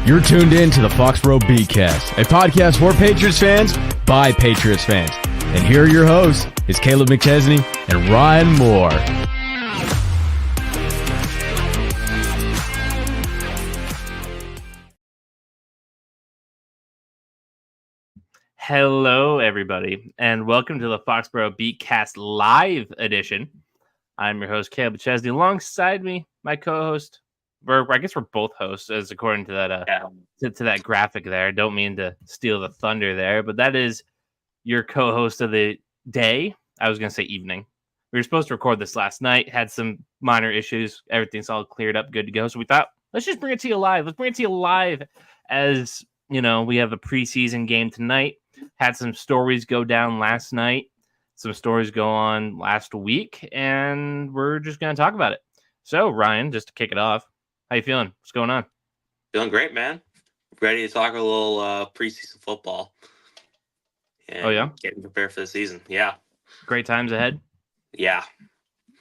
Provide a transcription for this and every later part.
You're tuned in to the Foxboro BeatCast, a podcast for Patriots fans by Patriots fans. And here are your hosts, is Kaleb McChesney and Ryan Moore. Hello, everybody, and welcome to the Foxboro BeatCast Live Edition. I'm your host, Kaleb McChesney. Alongside me, my co-host, I guess we're both hosts, as according to that to that graphic there. Don't mean to steal the thunder there, but that is your co-host of the day. I was going to say evening. We were supposed to record this last night, had some minor issues. Everything's all cleared up, good to go. So we thought, let's just bring it to you live. Let's bring it to you live as, you know, we have a preseason game tonight. Had some stories go down last night. Some stories go on last week, and we're just going to talk about it. So, Ryan, just to kick it off, how you feeling? What's going on? Feeling great, man. Ready to talk a little preseason football. And getting prepared for the season. Yeah. Great times ahead. Yeah.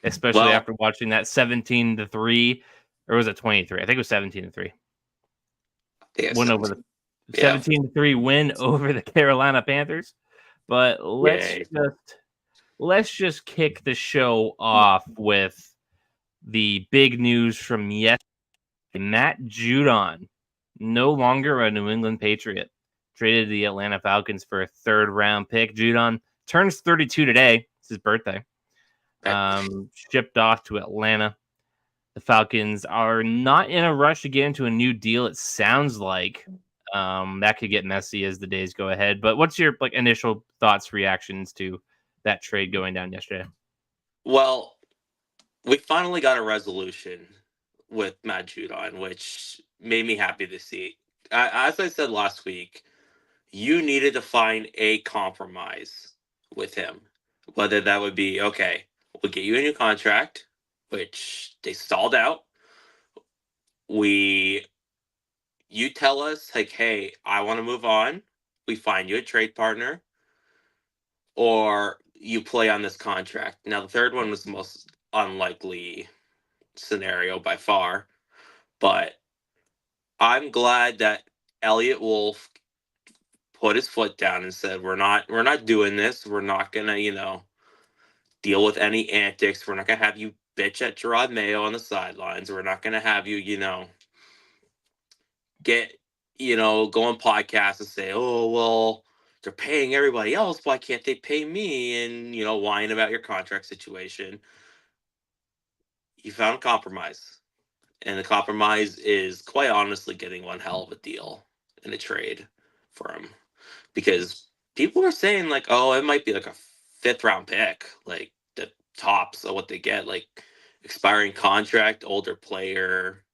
Especially after watching that 17-3, or was it 23? I think it was 17-3. Win over the 17-3 win over the Carolina Panthers. But let's just kick the show off with the big news from yesterday. Matt Judon, no longer a New England Patriot, traded to the Atlanta Falcons for a third-round pick. Judon turns 32 today. It's his birthday. Shipped off to Atlanta. The Falcons are not in a rush to get into a new deal. It sounds like that could get messy as the days go ahead. But what's your initial thoughts, reactions to that trade going down yesterday? Well, we finally got a resolution with Matt Judon, which made me happy to see. As I said last week, you needed to find a compromise with him. Whether that would be, okay, we'll get you a new contract, which they stalled out. You tell us, hey, I want to move on. We find you a trade partner. Or you play on this contract. Now, the third one was the most unlikely scenario by far. But I'm glad that Elliot Wolf put his foot down and said, we're not doing this. We're not going to, deal with any antics. We're not going to have you bitch at Gerard Mayo on the sidelines. We're not going to have you, get, go on podcasts and say, oh, well, they're paying everybody else. Why can't they pay me? And, whine about your contract situation. You found a compromise. And the compromise is quite honestly getting one hell of a deal in a trade for him. Because people were saying, oh, it might be a 5th-round pick. The tops of what they get. Expiring contract, older player,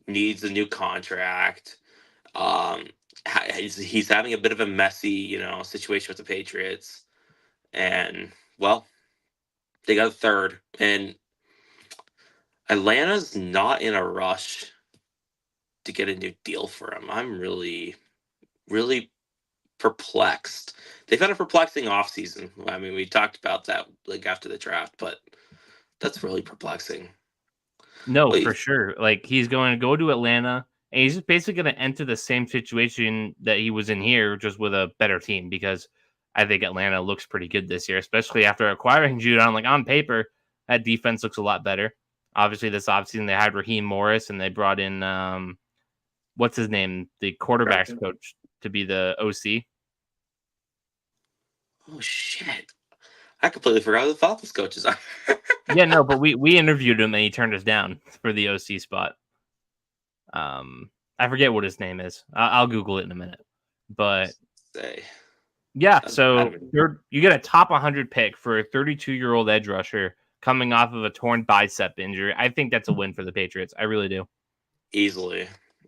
needs a new contract. He's having a bit of a messy, situation with the Patriots. And, well, they got a third. And Atlanta's not in a rush to get a new deal for him. I'm really, really perplexed. They've had a perplexing offseason. I mean, we talked about that after the draft, but that's really perplexing. No, for sure. He's going to go to Atlanta, and he's just basically going to enter the same situation that he was in here, just with a better team, because I think Atlanta looks pretty good this year, especially after acquiring Judon. On paper, that defense looks a lot better. Obviously, this offseason, they had Raheem Morris, and they brought in, what's his name? The quarterback's coach to be the OC. Oh, shit. I completely forgot who the Falcons coaches are. Yeah, no, but we interviewed him, and he turned us down for the OC spot. I forget what his name is. I'll Google it in a minute. But, yeah, so you get a top 100 pick for a 32-year-old edge rusher coming off of a torn bicep injury. I think that's a win for the Patriots. I really do. Easily.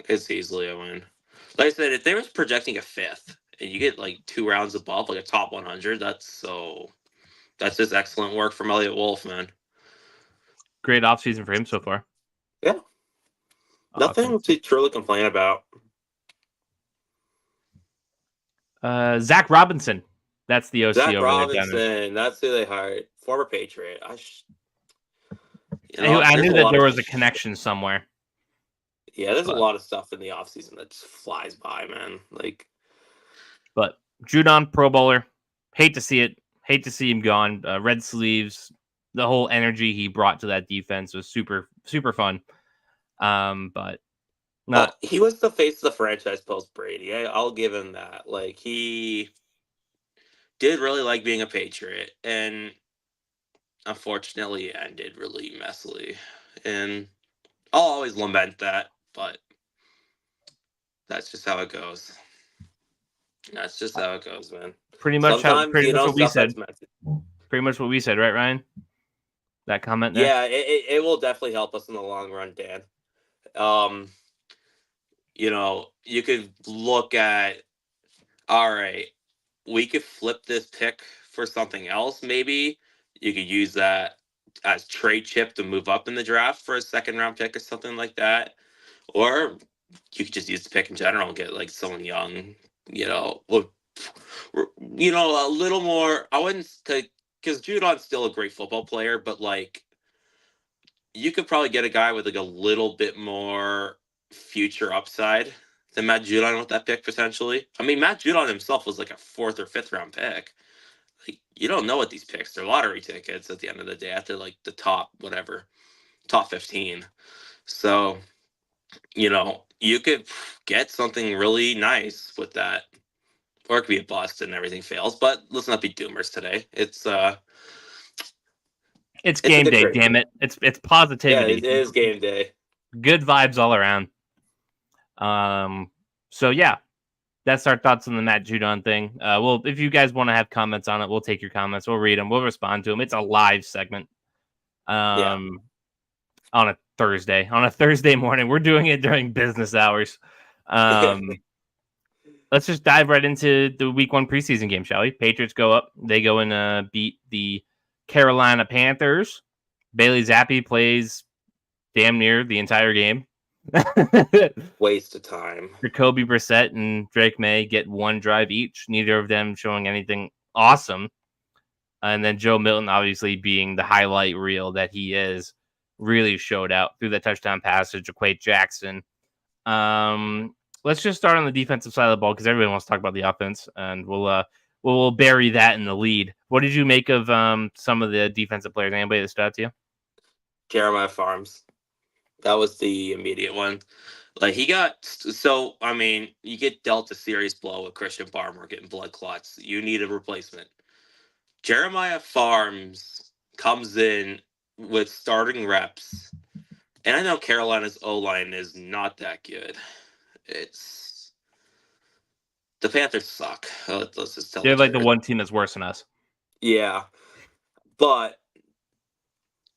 It's easily a win. Like I said, if they was projecting a 5th and you get 2 rounds above, a top 100, that's just excellent work from Elliot Wolf, man. Great offseason for him so far. Yeah. Nothing to truly complain about. Zach Robinson. That's the OC Zach over Robinson, that's who they hired. Former Patriot. I knew that there was a connection somewhere. Yeah, there's a lot of stuff in the offseason that just flies by, man. But Judon, Pro Bowler. Hate to see it. Hate to see him gone. Red sleeves. The whole energy he brought to that defense was super, super fun. But not. He was the face of the franchise post Brady. I'll give him that. He did really like being a Patriot, and unfortunately, it ended really messily. And I'll always lament that, but that's just how it goes. That's just how it goes, man. Pretty much Sometimes, what we said. that's Pretty much what we said, right, Ryan? That comment there? Yeah, it will definitely help us in the long run, Dan. You could look at, all right, we could flip this pick for something else, maybe. You could use that as trade chip to move up in the draft for a second round pick or something like that. Or you could just use the pick in general and get someone young, a little more. I wouldn't take, because Judon's still a great football player, but you could probably get a guy with a little bit more future upside than Matt Judon with that pick potentially. I mean, Matt Judon himself was a 4th or 5th round pick. You don't know what these picks, they're lottery tickets at the end of the day after the top 15. So, you could get something really nice with that, or it could be a bust and everything fails. But let's not be doomers today. It's game day, damn it. It's positivity. Yeah, it is game day. Good vibes all around. So yeah, that's our thoughts on the Matt Judon thing. Well, if you guys want to have comments on it, we'll take your comments. We'll read them. We'll respond to them. It's a live segment. On a Thursday morning. We're doing it during business hours. Let's just dive right into the week 1 preseason game, shall we? Patriots go up. They go and beat the Carolina Panthers. Bailey Zappi plays damn near the entire game. Waste of time. Jacoby Brissett and Drake May get 1 drive each, neither of them showing anything awesome. And then Joe Milton, obviously being the highlight reel that he is, really showed out through that touchdown pass to Jaquaid Jackson. Let's just start on the defensive side of the ball because everybody wants to talk about the offense, and we'll bury that in the lead. What did you make of some of the defensive players? Anybody that stood out to you? Jeremiah Farms. That was the immediate one. You get dealt a serious blow with Christian Barmore getting blood clots. You need a replacement. Jeremiah Farms comes in with starting reps. And I know Carolina's O-line is not that good. The Panthers suck. Let's just tell They're the one team that's worse than us. Yeah. But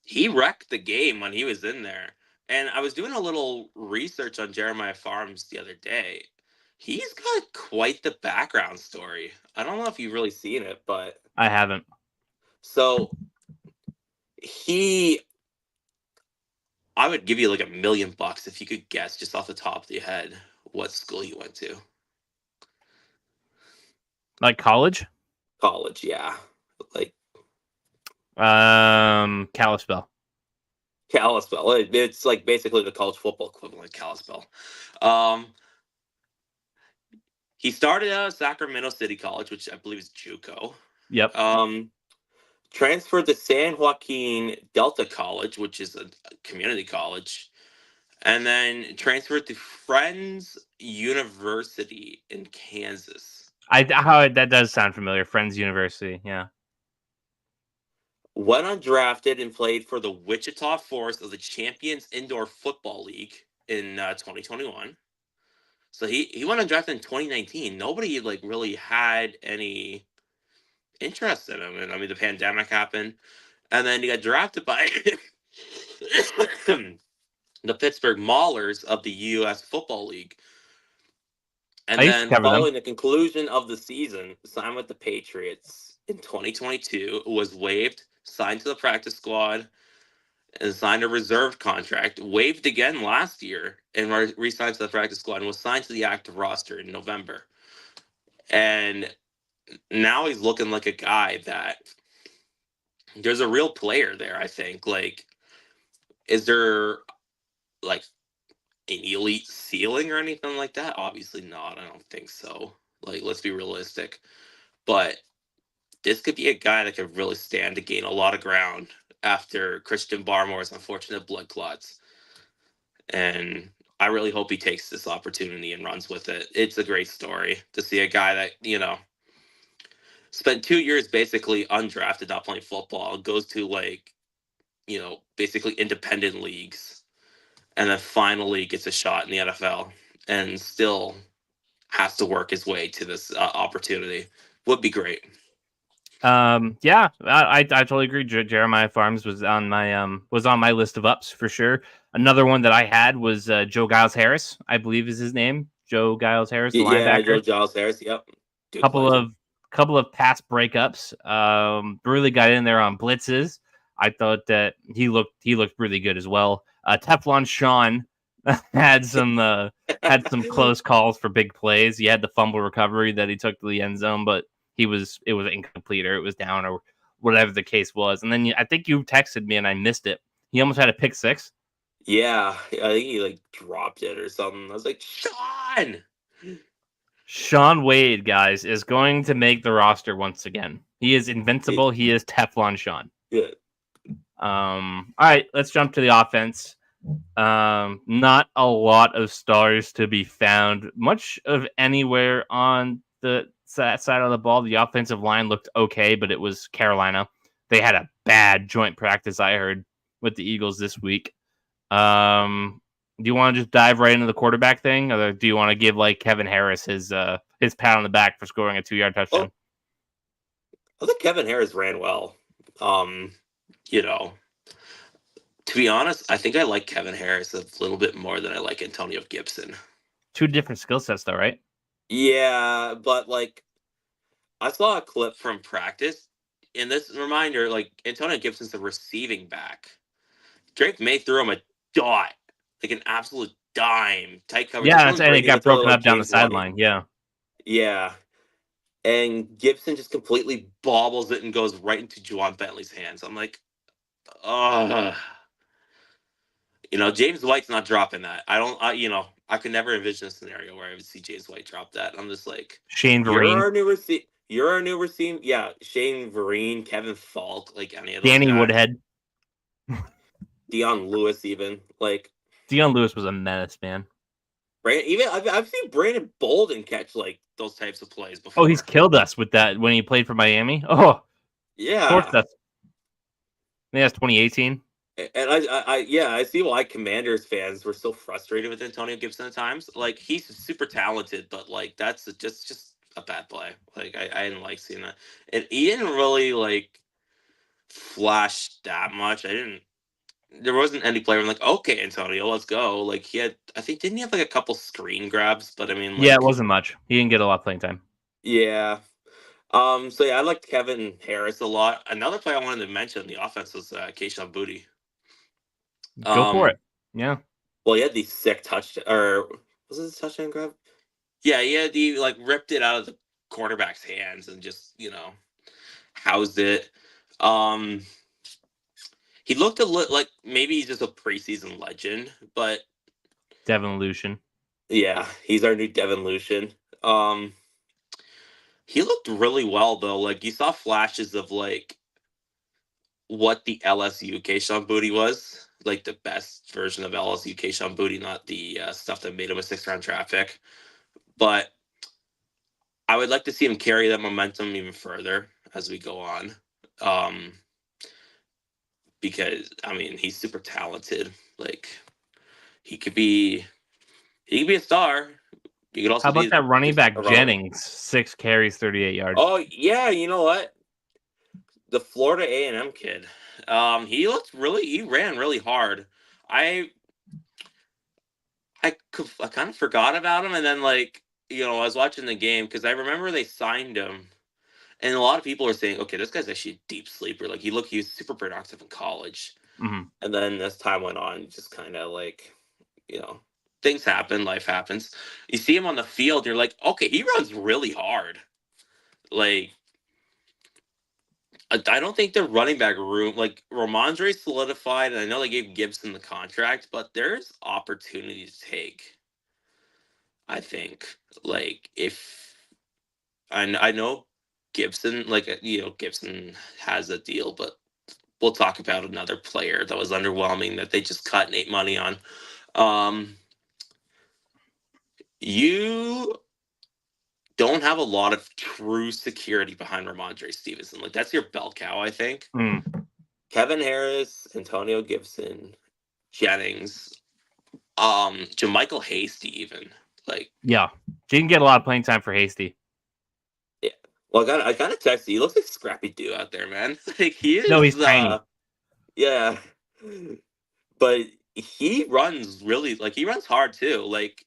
he wrecked the game when he was in there. And I was doing a little research on Jeremiah Farms the other day. He's got quite the background story. I don't know if you've really seen it, but I haven't. So I would give you $1 million if you could guess just off the top of your head what school he went to. College? College, yeah. Kalispell. Kalispell. It's basically the college football equivalent of Kalispell. He started out at Sacramento City College, which I believe is JUCO. Yep. Transferred to San Joaquin Delta College, which is a community college, and then transferred to Friends University in Kansas. That does sound familiar. Friends University, yeah. Went undrafted and played for the Wichita Force of the Champions Indoor Football League in 2021. So he went undrafted in 2019. Nobody really had any interest in him. And the pandemic happened. And then he got drafted by the Pittsburgh Maulers of the U.S. Football League. And then following the conclusion of the season, signed with the Patriots in 2022, was waived, signed to the practice squad, and signed a reserve contract, waived again last year, and re-signed to the practice squad, and was signed to the active roster in November. And now he's looking like a guy that there's a real player there, I think. Is there an elite ceiling or anything like that? Obviously not. I don't think so. Like, let's be realistic. But this could be a guy that could really stand to gain a lot of ground after Christian Barmore's unfortunate blood clots. And I really hope he takes this opportunity and runs with it. It's a great story to see a guy that, spent 2 years basically undrafted, not playing football, goes to basically independent leagues, and then finally gets a shot in the NFL and still has to work his way to this opportunity. Would be great. Yeah, I totally agree. Jeremiah Farms was on my list of ups for sure. Another one that I had was Joe Giles Harris, I believe is his name. Joe Giles Harris, the linebacker. Joe Giles Harris. Yep. Good couple of pass breakups. Really got in there on blitzes. I thought that he looked really good as well. Teflon Sean had some close calls for big plays. He had the fumble recovery that he took to the end zone, but it was incomplete, or it was down, or whatever the case was. And then I think you texted me and I missed it. He almost had a pick six. Yeah, I think he dropped it or something. I was like, Shaun Wade, guys, is going to make the roster once again. He is invincible. He is Teflon Sean. Good. All right, let's jump to the offense. Not a lot of stars to be found much of anywhere on the side of the ball. The offensive line looked okay, but it was Carolina. They had a bad joint practice, I heard, with the Eagles this week. Do you want to just dive right into the quarterback thing, or do you want to give Kevin Harris his pat on the back for scoring a 2-yard touchdown? I think Kevin Harris ran well. To be honest, I think I like Kevin Harris a little bit more than I like Antonio Gibson. Two different skill sets, though, right? Yeah, but I saw a clip from practice, and this reminder, Antonio Gibson's the receiving back. Drake May threw him a dot, an absolute dime, tight coverage. Yeah, and it got broken up down the sideline. Yeah. Yeah. And Gibson just completely bobbles it and goes right into Juwan Bentley's hands. I'm like, James White's not dropping that. I could never envision a scenario where I would see James White drop that. I'm just like, Shane Vereen. You're our new receiver. Yeah, Shane Vereen, Kevin Falk, any of those Danny guys. Woodhead. Dion Lewis, even Dion Lewis was a menace, man. Even I've seen Brandon Bolden catch those types of plays before. Oh, he's killed us with that when he played for Miami. Oh, yeah. I think that's 2018. And I see why Commanders fans were so frustrated with Antonio Gibson at times. He's super talented, but that's just a bad play. I didn't like seeing that. And he didn't really flash that much. There wasn't any player I'm like, okay, Antonio, let's go. He had, I think, didn't he have a couple screen grabs? But I mean, yeah, it wasn't much. He didn't get a lot of playing time. Yeah. So yeah, I liked Kevin Harris a lot. Another player I wanted to mention in the offense was Kayshon Boutte. Go for it. Yeah. Well, he had the sick touchdown, or was it a touchdown grab? Yeah, he ripped it out of the quarterback's hands and just housed it. He looked a little like maybe he's just a preseason legend, but Devin Lucien. Yeah, he's our new Devin Lucien. He looked really well though. You saw flashes of what the LSU Kayshon Boutte was, the best version of LSU Kayshon Boutte, not the stuff that made him a 6th-round draft pick. But I would like to see him carry that momentum even further as we go on. Because I mean, he's super talented. He could be a star. He could also. How about that running back Jennings? 6 carries, 38 yards. Oh yeah, you know what? The Florida A&M kid. He ran really hard. I kind of forgot about him, and then I was watching the game because I remember they signed him. And a lot of people are saying, okay, this guy's actually a deep sleeper. He was super productive in college. Mm-hmm. And then as time went on, just kind of things happen, life happens. You see him on the field, you're like, okay, he runs really hard. I don't think the running back room, like Ramondre solidified, and I know they gave Gibson the contract, but there's opportunity to take. I think, like, if I know Gibson, Gibson has a deal, but we'll talk about another player that was underwhelming that they just cut and ate money on. You don't have a lot of true security behind Ramondre Stevenson. Like, that's your bell cow, I think. Kevin Harris, Antonio Gibson, Jennings, Jermichael Hasty, even. Like, yeah, she can get a lot of playing time for Hasty. Yeah. Well, I got to text you. He looks like Scrappy Doo out there, man. Like, he is. No, he's tiny. Yeah. But he runs he runs hard too. Like,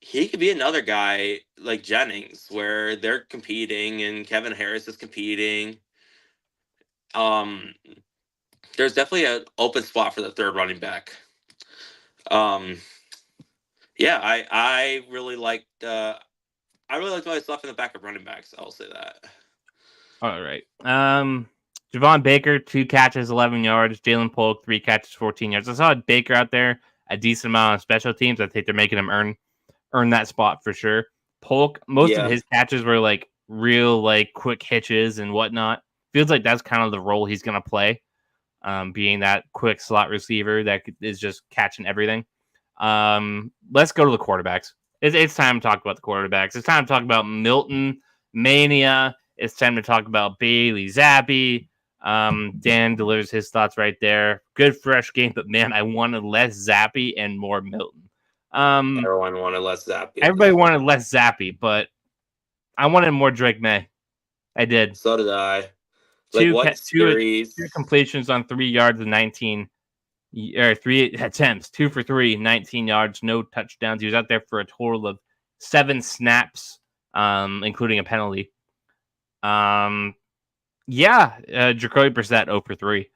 he could be another guy like Jennings, where they're competing and Kevin Harris is competing. There's definitely an open spot for the third running back. Yeah, I really liked what I saw in the back of running backs. I'll say that. All right. Javon Baker, 2 catches, 11 yards. Jalen Polk, 3 catches, 14 yards. I saw Baker out there a decent amount of special teams. I think they're making him earn that spot for sure. Polk, most of his catches were like real like quick hitches and whatnot. Feels like that's kind of the role he's gonna play, being that quick slot receiver that is just catching everything. Let's go to the quarterbacks. It's time to talk about the quarterbacks. It's time to talk about Milton Mania. It's time to talk about Bailey Zappi. Dan delivers his thoughts right there. Good fresh game, but man, I wanted less Zappi and more Milton. Everyone wanted less Zappi. Everybody wanted less Zappi, but I wanted more Drake May. I did. So did I. Like two completions on 3 yards and 19 or 3 attempts, 2 for 3, 19 yards, no touchdowns. He was out there for a total of 7 snaps, including a penalty. Jacoby Brissett 0 for 3.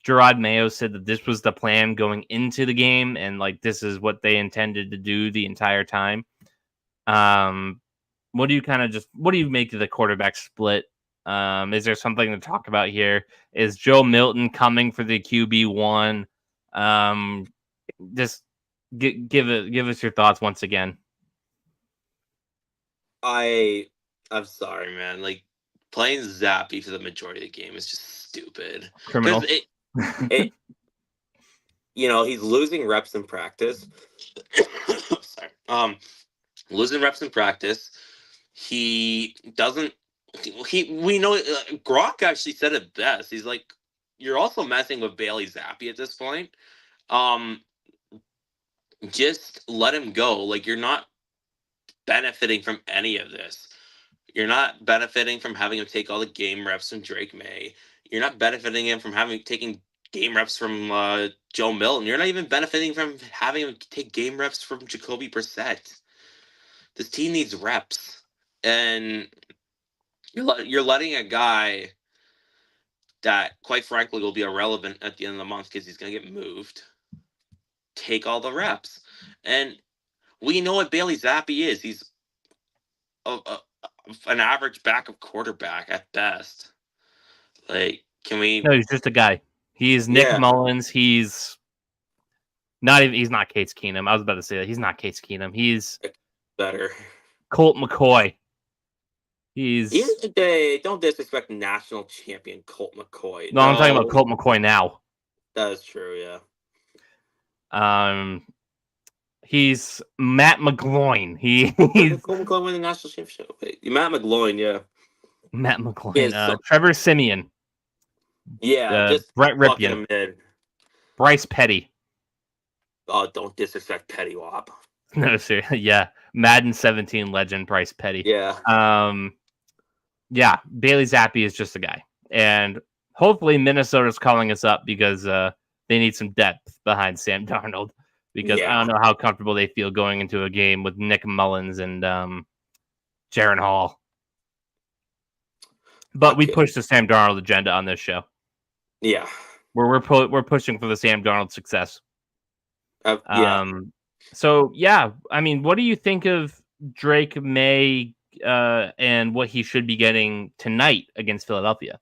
Gerard Mayo said that this was the plan going into the game, and like this is what they intended to do the entire time. What do you make of the quarterback split? Is there something to talk about here? Is Joe Milton coming for the QB1? Just give us your thoughts once again. I'm sorry, man. Like, playing Zappi for the majority of the game is just stupid. Criminal. He's losing reps in practice. Sorry. Losing reps in practice. We know Gronk actually said it best. He's like, you're also messing with Bailey Zappi at this point. Just let him go. Like, you're not benefiting from any of this. You're not benefiting from having him take all the game reps from Drake May. You're not benefiting him from taking game reps from Joe Milton. You're not even benefiting from having him take game reps from Jacoby Brissett. This team needs reps, and you're letting a guy that, quite frankly, will be irrelevant at the end of the month because he's going to get moved, take all the reps. And we know what Bailey Zappi is. He's an average backup quarterback at best. Like, can we? No, he's just a guy. He's Nick Mullins. He's not Case Keenum. I was about to say that he's not Case Keenum. He's better. Colt McCoy. Don't disrespect national champion Colt McCoy. No, I'm talking about Colt McCoy now. That is true, yeah. He's Matt McGloin. He's Colt McCoy win the national championship. Matt McGloin, yeah. Matt McGloin. Trevor Siemian. Yeah, just Brett Ripien. Bryce Petty. Oh, don't disrespect Petty Wop. No, seriously. Yeah. Madden 17 legend Bryce Petty. Yeah. Bailey Zappi is just a guy. And hopefully Minnesota's calling us up because they need some depth behind Sam Darnold. Because I don't know how comfortable they feel going into a game with Nick Mullins and Jaron Hall. But we push the Sam Darnold agenda on this show. Yeah. We're pushing for the Sam Darnold success. Yeah. So, I mean, what do you think of Drake May and what he should be getting tonight against Philadelphia?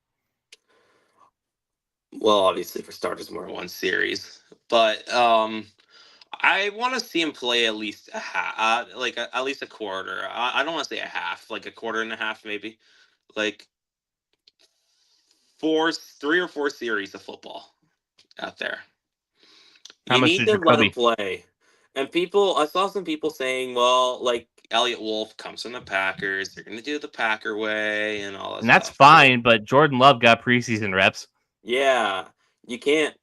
Well, obviously for starters, more one series, but I want to see him play at least a half, at least a quarter. I don't want to say a half, like a quarter and a half, maybe, like 3 or 4 series of football out there. How you much need did to let Jacoby him play. And I saw some people saying, well, like Elliott Wolf comes from the Packers, they're going to do it the Packer way and all that and that's stuff. fine, but Jordan Love got preseason reps. Yeah, you can't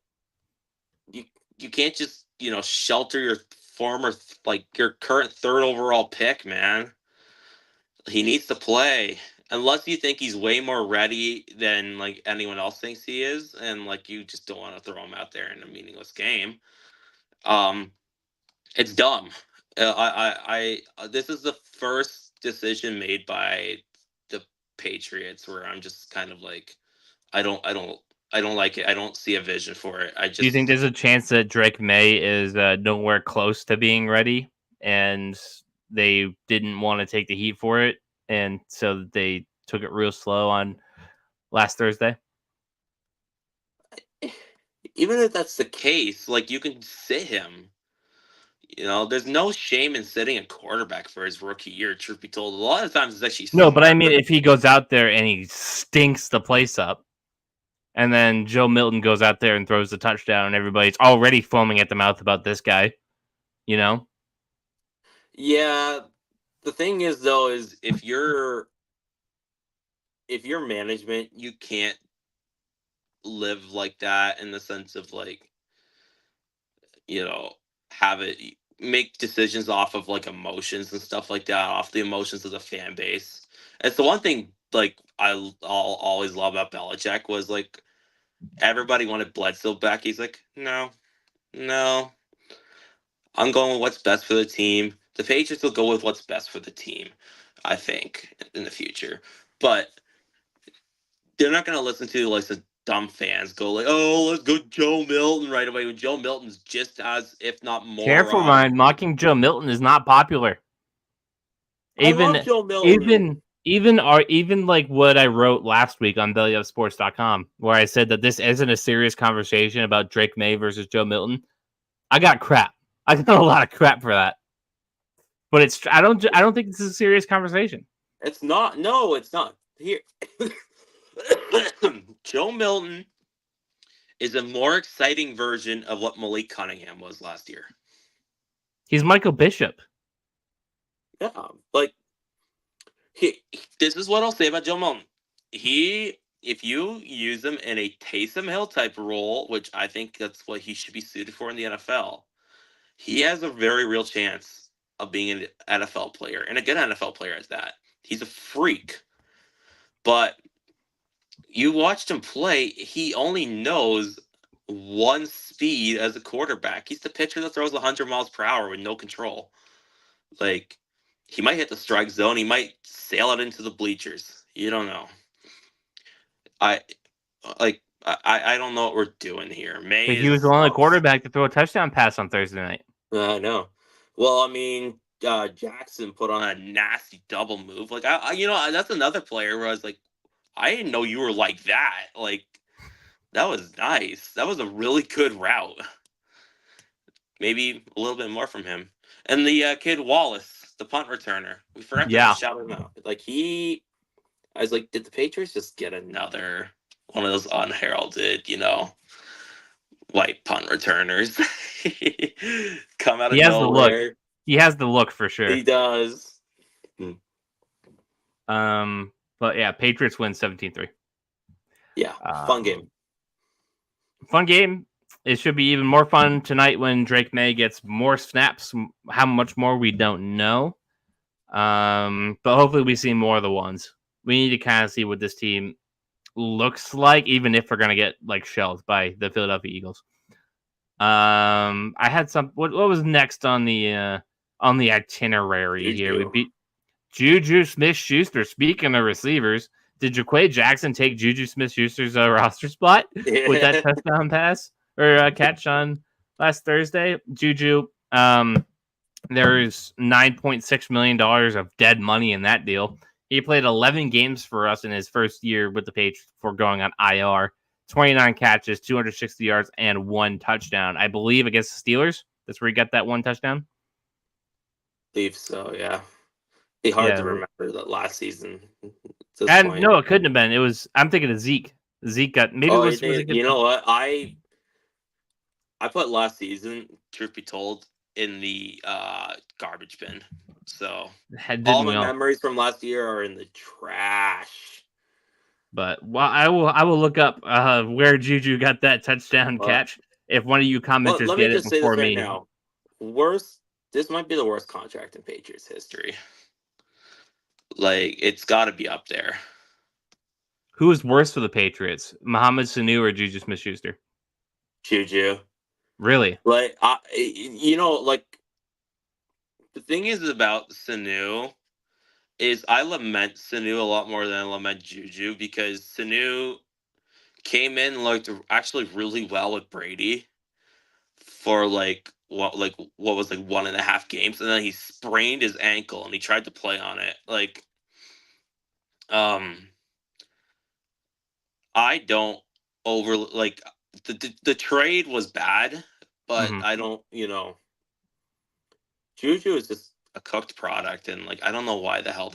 just shelter your former your current 3rd overall pick, man. He needs to play unless you think he's way more ready than like anyone else thinks he is, and like you just don't want to throw him out there in a meaningless game. It's dumb. This is the first decision made by the Patriots where I'm just kind of like, I don't like it. I don't see a vision for it. Do you think there's a chance that Drake May is nowhere close to being ready, and they didn't want to take the heat for it, and so they took it real slow on last Thursday? Even if that's the case, like you can sit him. There's no shame in sitting a quarterback for his rookie year. Truth be told, a lot of times it's actually no. But I mean, smarter. if he goes out there and he stinks the place up, and then Joe Milton goes out there and throws the touchdown, and everybody's already foaming at the mouth about this guy, Yeah. The thing is, though, is if you're management, you can't live like that in the sense of like, have it make decisions off of like emotions and stuff like that, off the emotions of the fan base. It's the one thing like I'll always love about Belichick was like everybody wanted Bledsoe back. He's like, no, I'm going with what's best for the team. The Patriots will go with what's best for the team, I think, in the future. But they're not going to listen to like the dumb fans go like, oh, let's go Joe Milton right away when Joe Milton's just as, if not more. Careful, Ryan. Mocking Joe Milton is not popular. I love Joe Milton. Even like what I wrote last week on BellyUpSports.com, where I said that this isn't a serious conversation about Drake May versus Joe Milton. I got crap. I got a lot of crap for that. But I don't think this is a serious conversation. It's not. No, it's not. Here, Joe Milton is a more exciting version of what Malik Cunningham was last year. He's Michael Bishop. Yeah, like this is what I'll say about Joe Milton. If you use him in a Taysom Hill type role, which I think that's what he should be suited for in the NFL, he has a very real chance of being an NFL player, and a good NFL player at that. He's a freak. But you watched him play, he only knows one speed as a quarterback. He's the pitcher that throws 100 miles per hour with no control. Like, he might hit the strike zone. He might sail it into the bleachers. You don't know. I don't know what we're doing here. He was the only quarterback to throw a touchdown pass on Thursday night. I know. Well, I mean, Jackson put on a nasty double move. Like, that's another player where I was like, I didn't know you were like that. Like, that was nice. That was a really good route. Maybe a little bit more from him. And the kid Wallace, the punt returner, we forgot to shout him out. Like, I was like, did the Patriots just get another one of those unheralded, white punt returners come out of nowhere? He has the look for sure. He does. But yeah, Patriots win 17-3. Yeah, fun game. Fun game. It should be even more fun tonight when Drake May gets more snaps. How much more, we don't know. But hopefully we see more of the ones. We need to kind of see what this team looks like, even if we're going to get like shelled by the Philadelphia Eagles. I had what was next on the itinerary here? We beat Juju Smith-Schuster. Speaking of receivers, did Jaquay Jackson take Juju Smith-Schuster's roster spot with that touchdown pass or catch on last Thursday? Juju There's $9.6 million of dead money in that deal. He played 11 games for us in his first year with the Patriots before going on IR. 29 catches, 260 yards, and 1 touchdown. I believe against the Steelers. That's where he got that 1 touchdown. I believe so, yeah. Be hard to remember that last season. And no, it couldn't have been. It was. I'm thinking of Zeke. Zeke got maybe. Oh, you know what? I put last season, truth be told, in the garbage bin. So all my memories from last year are in the trash. But I will look up where Juju got that touchdown catch. If one of you commenters get it before me. Now. This might be the worst contract in Patriots history. Like, it's got to be up there. Who is worse for the Patriots, Mohamed Sanu or Juju Smith-Schuster? Juju. Really? Like, the thing is about Sanu is I lament Sanu a lot more than I lament Juju, because Sanu came in and looked actually really well with Brady for what was 1.5 games, and then he sprained his ankle and he tried to play on it. I don't the trade was bad, but I don't, Juju is just a cooked product, and I don't know why the hell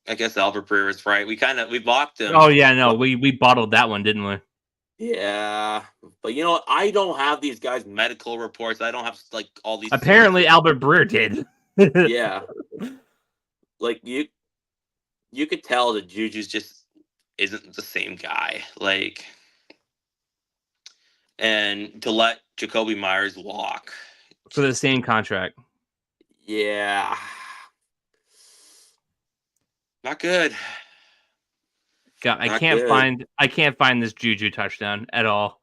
I guess Albert Breer is right. We blocked him. Oh yeah, no, we bottled that one, didn't we? Yeah, but I don't have these guys' medical reports. I don't have all these. Apparently, Albert Breer did. Yeah, you could tell that Juju's just isn't the same guy. And to let Jacoby Myers walk for the same contract. Yeah, not good. God, I can't find this Juju touchdown at all.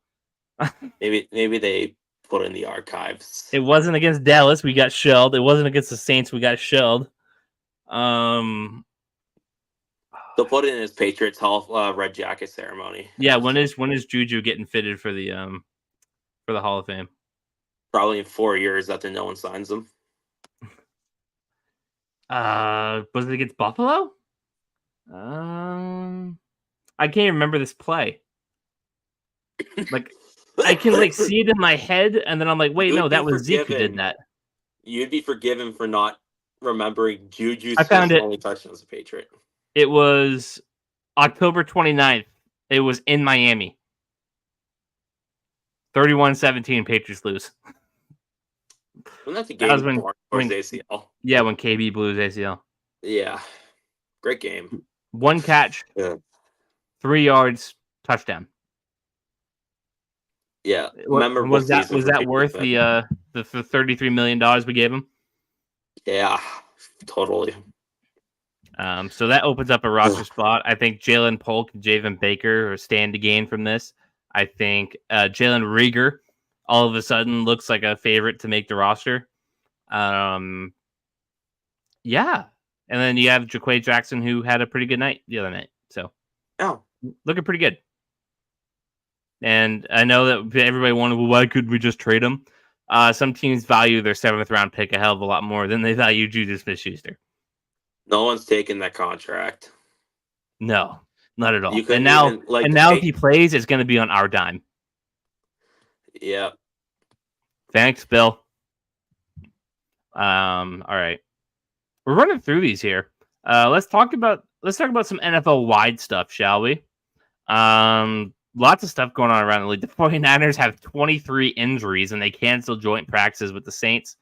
maybe they put it in the archives. It wasn't against Dallas. We got shelled. It wasn't against the Saints. We got shelled. They'll put it in his Patriots Hall red jacket ceremony. Yeah, when is Juju getting fitted for the Hall of Fame? Probably in 4 years after no one signs him. Was it against Buffalo? I can't remember this play. I can see it in my head, and then I'm like, wait, no, that was Zeke who did that. You'd be forgiven for not remembering Juju's only touchdown as a Patriot. It was October 29th. It was in Miami. 31-17, Patriots lose. Wasn't that the game when ACL? Yeah, when KB blew his ACL. Yeah. Great game. 1 catch, 3 yards, touchdown. Yeah. Was that worth the $33 million we gave him? Yeah, totally. So that opens up a roster spot. I think Jalen Polk and Javen Baker stand to gain from this. I think Jalen Rieger all of a sudden looks like a favorite to make the roster. Yeah. And then you have Jaquay Jackson, who had a pretty good night the other night. So, looking pretty good. And I know that everybody wondered, well, why couldn't we just trade him? Some teams value their 7th round pick a hell of a lot more than they value Juju Smith-Schuster. No one's taking that contract. No, not at all. And now if he plays, it's going to be on our dime. Yeah. Thanks, Bill. All right. We're running through these here. Let's talk about some NFL wide stuff, shall we? Lots of stuff going on around the league. The 49ers have 23 injuries and they cancel joint practices with the Saints.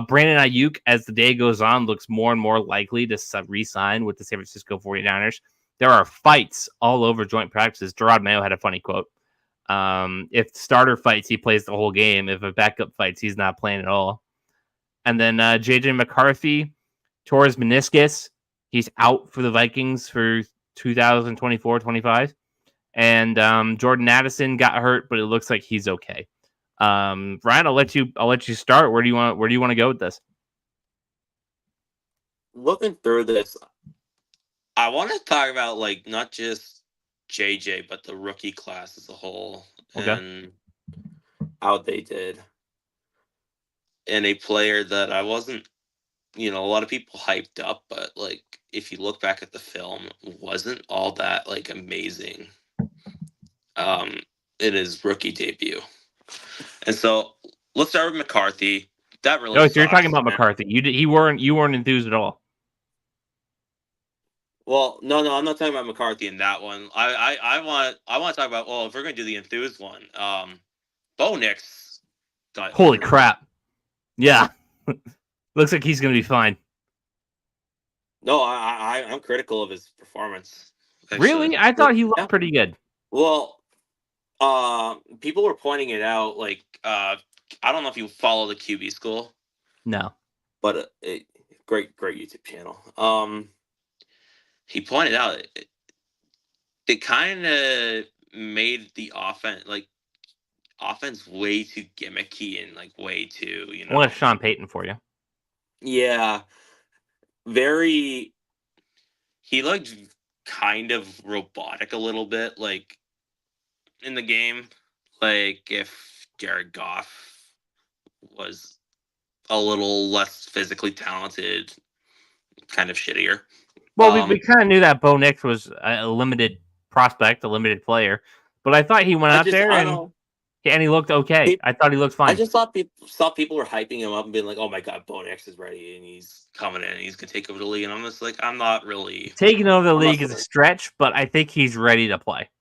Brandon Ayuk, as the day goes on, looks more and more likely to re-sign with the San Francisco 49ers. There are fights all over joint practices. Gerard Mayo had a funny quote. If starter fights, he plays the whole game. If a backup fights, he's not playing at all. And then J.J. McCarthy tore his meniscus. He's out for the Vikings for 2024-25. And Jordan Addison got hurt, but it looks like he's okay. Ryan, I'll let you start. Where do you want to go with this? Looking through this, I want to talk about not just JJ, but the rookie class as a whole, and how they did. and a player that I wasn't, a lot of people hyped up, but like if you look back at the film, wasn't all that like amazing in his rookie debut. And so let's start with McCarthy. That really so you're talking sucks, about man. McCarthy. You weren't enthused at all. Well, no, I'm not talking about McCarthy in that one. I want to talk about, if we're gonna do the enthused one, Bo Nix got Holy hurt. crap! Yeah, looks like he's gonna be fine. No, I'm critical of his performance. Actually. Really? I thought he looked pretty good. Well, people were pointing it out. Like, I don't know if you follow the QB school. No, but great YouTube channel. He pointed out they kind of made the offense way too gimmicky and like way too, What a Sean Payton for you. Yeah, very. He looked kind of robotic a little bit, like in the game. Like if Jared Goff was a little less physically talented, kind of shittier. Well, we kind of knew that Bo Nix was a limited prospect, a limited player, but I thought he went out there and he looked okay. I thought he looked fine. I just thought people were hyping him up and being like, "Oh my god, Bo Nix is ready and he's coming in and he's gonna take over the league." And I'm just like, I'm not really taking over the league is a stretch, but I think he's ready to play.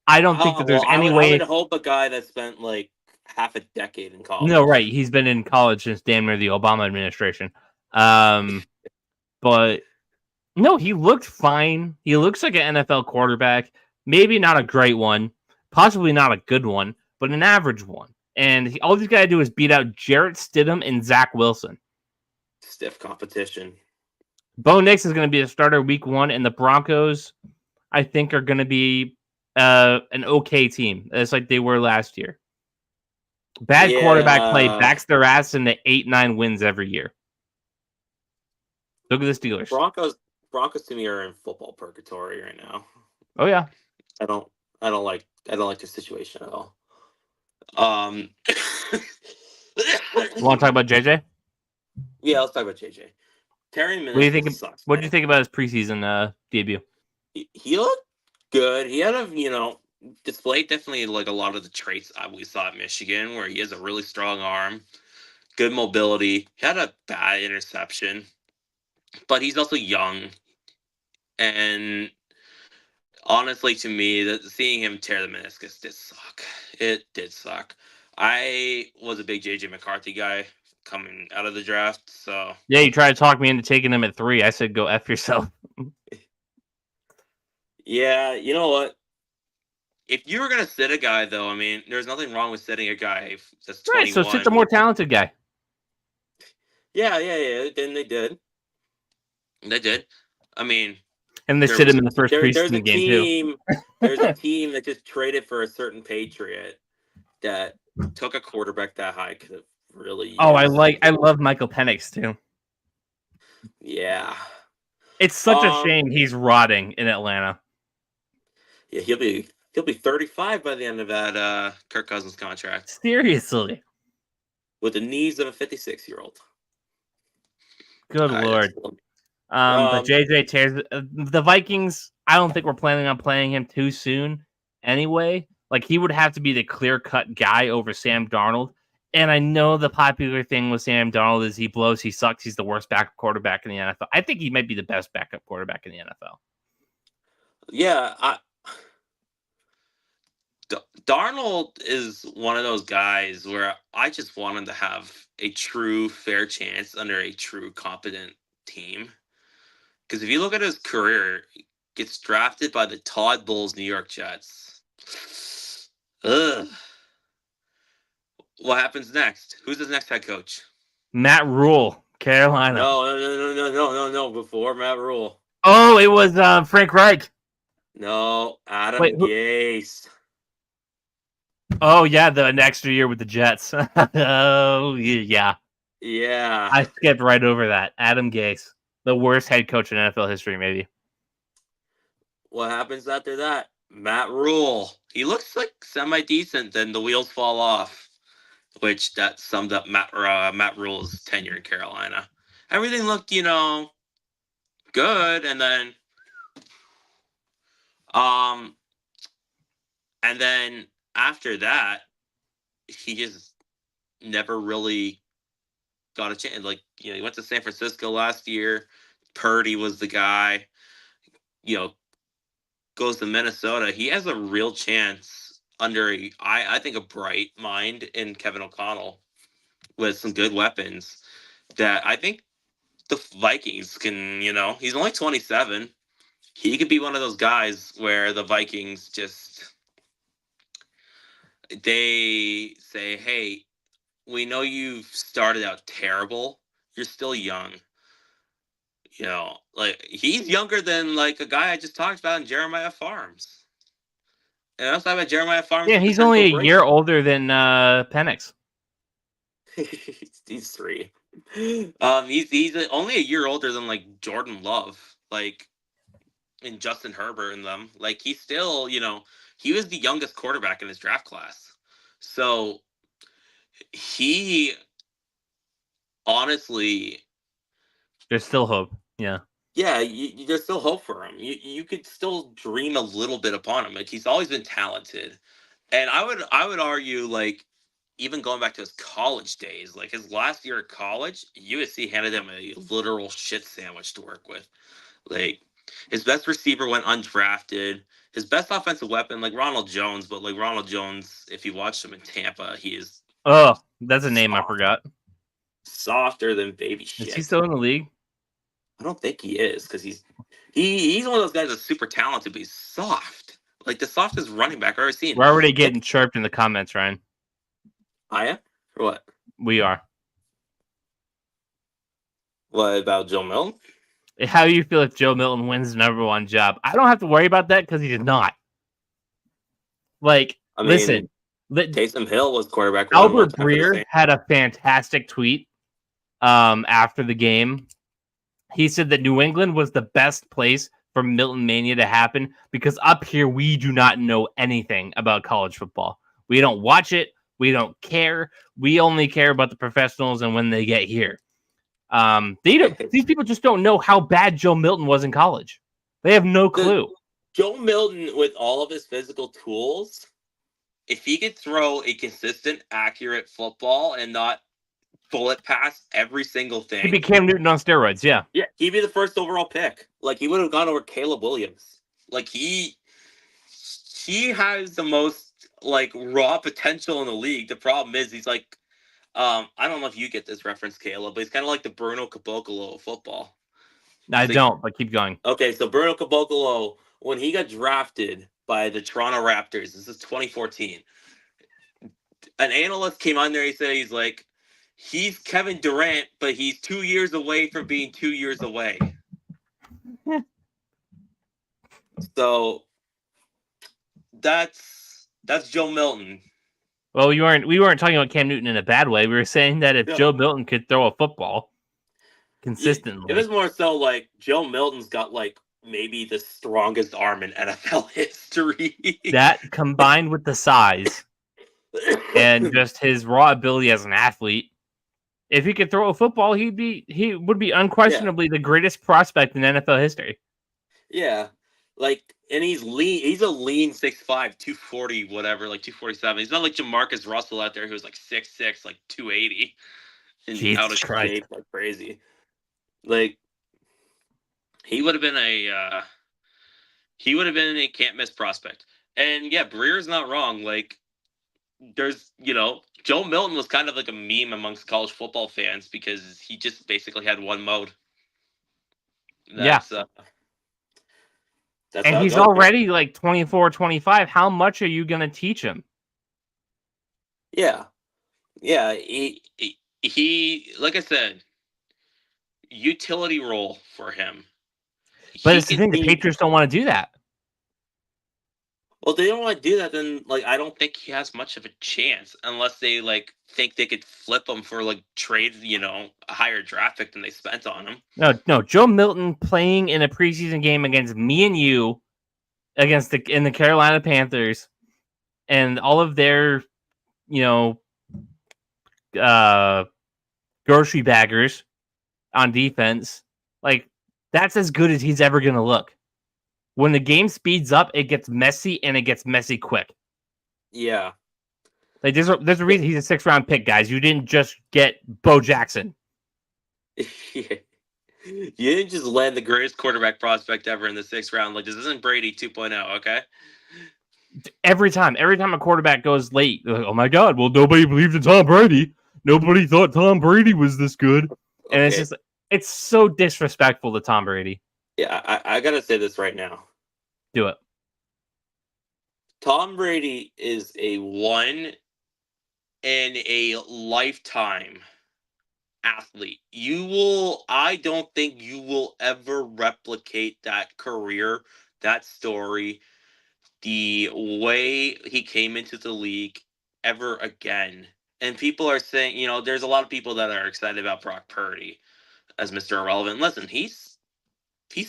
I don't think that there's any way. I would hope a guy that spent like half a decade in college. No, right. He's been in college since damn near the Obama administration. But no, he looked fine. He looks like an NFL quarterback. Maybe not a great one, possibly not a good one, but an average one. And all he's got to do is beat out Jarrett Stidham and Zach Wilson. Stiff competition. Bo Nix is going to be a starter week 1, and the Broncos, I think, are going to be an okay team. It's like they were last year. Bad quarterback play backs their ass into 8-9 wins every year. Look at the Steelers. Broncos to me are in football purgatory right now. Oh yeah. I don't like the situation at all. Want to talk about JJ? Yeah, let's talk about JJ. Terry, what do you think? What did you think about his preseason debut? He looked good. He had displayed definitely like a lot of the traits we saw at Michigan, where he has a really strong arm, good mobility. He had a bad interception, but he's also young. And honestly, to me, seeing him tear the meniscus did suck. It did suck. I was a big JJ McCarthy guy coming out of the draft, so yeah, you tried to talk me into taking him at 3. I said, "Go F yourself." Yeah, you know what? If you were gonna sit a guy, though, I mean, there's nothing wrong with sitting a guy that's 21. Right, so sit the more talented guy. Yeah. Then they did. I mean, and they sit him in the first preseason game too. There's a team that just traded for a certain Patriot that took a quarterback that high. Could have really. I love Michael Penix too. Yeah, it's such a shame he's rotting in Atlanta. Yeah, he'll be 35 by the end of that Kirk Cousins contract. Seriously, with the knees of a 56-year-old. Good Lord. But JJ tears the Vikings. I don't think we're planning on playing him too soon anyway. Like, he would have to be the clear-cut guy over Sam Darnold. And I know the popular thing with Sam Darnold is he blows, he sucks, he's the worst backup quarterback in the NFL. I think he might be the best backup quarterback in the NFL. Yeah, Darnold is one of those guys where I just want him to have a true fair chance under a true competent team. Because if you look at his career, he gets drafted by the Todd Bowles New York Jets. Ugh. What happens next? Who's his next head coach? Matt Rule, Carolina. No. Before Matt Rule. Oh, it was Frank Reich. No, Adam Gase. Oh, yeah, the next year with the Jets. Oh, yeah. Yeah. I skipped right over that. Adam Gase, the worst head coach in NFL history, maybe. What happens after that? Matt Rule. He looks like semi-decent, then the wheels fall off. which that summed up Matt Rule's tenure in Carolina. Everything looked, good, and then after that, he just never really got a chance. Like, he went to San Francisco last year. Purdy was the guy. Goes to Minnesota. He has a real chance under I think a bright mind in Kevin O'Connell with some good weapons that I think the Vikings can, he's only 27. He could be one of those guys where the Vikings they say, hey, we know you've started out terrible. You're still young. Like, he's younger than like a guy I just talked about in Jeremiah Farms. And I was talking about Jeremiah Farms. Yeah, he's only a year older than Penix. He's 3. He's only a year older than like Jordan Love, like, and Justin Herbert and them. Like, he's still, he was the youngest quarterback in his draft class. So he honestly, there's still hope. Yeah. Yeah, there's still hope for him. You could still dream a little bit upon him. Like, he's always been talented. And I would argue, like, even going back to his college days, like his last year at college, USC handed him a literal shit sandwich to work with. Like, his best receiver went undrafted. His best offensive weapon, like Ronald Jones, but like Ronald Jones, if you watched him in Tampa, he is. Oh, that's a name I forgot. Softer than baby shit. Is he still in the league? I don't think he is, because he's one of those guys that's super talented, but he's soft. Like the softest running back I've ever seen. We're already getting chirped in the comments, Ryan. I am? Or what? We are. What about Joe Milton? How do you feel if Joe Milton wins the #1 job? I don't have to worry about that because he did not. Like, listen. Taysom Hill was quarterback. Albert Breer had a fantastic tweet after the game. He said that New England was the best place for Milton Mania to happen because up here we do not know anything about college football. We don't watch it. We don't care. We only care about the professionals and when they get here. These people just don't know how bad Joe Milton was in college. They have no clue. Joe Milton, with all of his physical tools, if he could throw a consistent, accurate football and not bullet pass every single thing. He became Newton on steroids, yeah. Yeah, he'd be the first overall pick. Like, he would have gone over Caleb Williams. Like, he has the most, like, raw potential in the league. The problem is he's like, I don't know if you get this reference, Caleb, but he's kind of like the Bruno Caboclo of football. I don't, but keep going. Okay, so Bruno Caboclo, when he got drafted by the Toronto Raptors, this is 2014, an analyst came on there, he's like, he's Kevin Durant, but he's 2 years away from being 2 years away. So that's Joe Milton. Well, we weren't talking about Cam Newton in a bad way. We were saying that if Joe Milton could throw a football consistently. It was more so like Joe Milton's got like maybe the strongest arm in NFL history. That combined with the size and just his raw ability as an athlete. If he could throw a football, he would be unquestionably the greatest prospect in NFL history. Yeah. Like, and he's lean. He's a lean 6'5", 240, whatever, like 247. He's not like Jamarcus Russell out there who's like 6'6", like 280. And out of shape like crazy. Like, he would have been a can't miss prospect. And yeah, Breer's not wrong. Like, there's, Joe Milton was kind of like a meme amongst college football fans because he just basically had one mode. And he's already like 24, 25. How much are you going to teach him? Yeah. Yeah. He, like I said, utility role for him. But it's the thing, the Patriots don't want to do that. Well, they don't want to do that, then, like, I don't think he has much of a chance unless they, like, think they could flip him for, like, trade, a higher draft pick than they spent on him. No. Joe Milton playing in a preseason game against me and you in the Carolina Panthers and all of their, grocery baggers on defense. Like, that's as good as he's ever going to look. When the game speeds up, it gets messy, and it gets messy quick. Yeah. Like, there's a reason he's a 6th round pick, guys. You didn't just get Bo Jackson. You didn't just land the greatest quarterback prospect ever in the 6th round. Like, this isn't Brady 2.0, okay? Every time a quarterback goes late, like, oh my God, well, nobody believed in Tom Brady. Nobody thought Tom Brady was this good. And Okay. it's so disrespectful to Tom Brady. Yeah, I got to say this right now. Do it. Tom Brady is a one in a lifetime athlete. I don't think you will ever replicate that career, that story, the way he came into the league ever again. And people are saying, there's a lot of people that are excited about Brock Purdy as Mr. Irrelevant. Listen, he's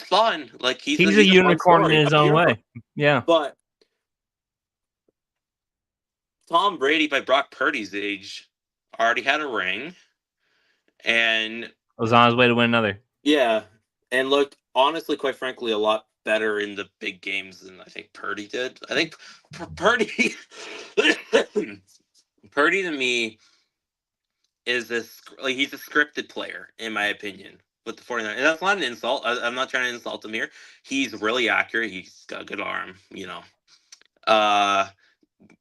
fun. Like, he's a fun unicorn in story. his own way. Yeah. But Tom Brady, by Brock Purdy's age, already had a ring, and was on his way to win another. Yeah, and looked, honestly, quite frankly, a lot better in the big games than I think Purdy did. I think Purdy, Purdy to me is he's a scripted player, in my opinion, with the 49ers. And that's not an insult. I'm not trying to insult him here. He's really accurate. He's got a good arm,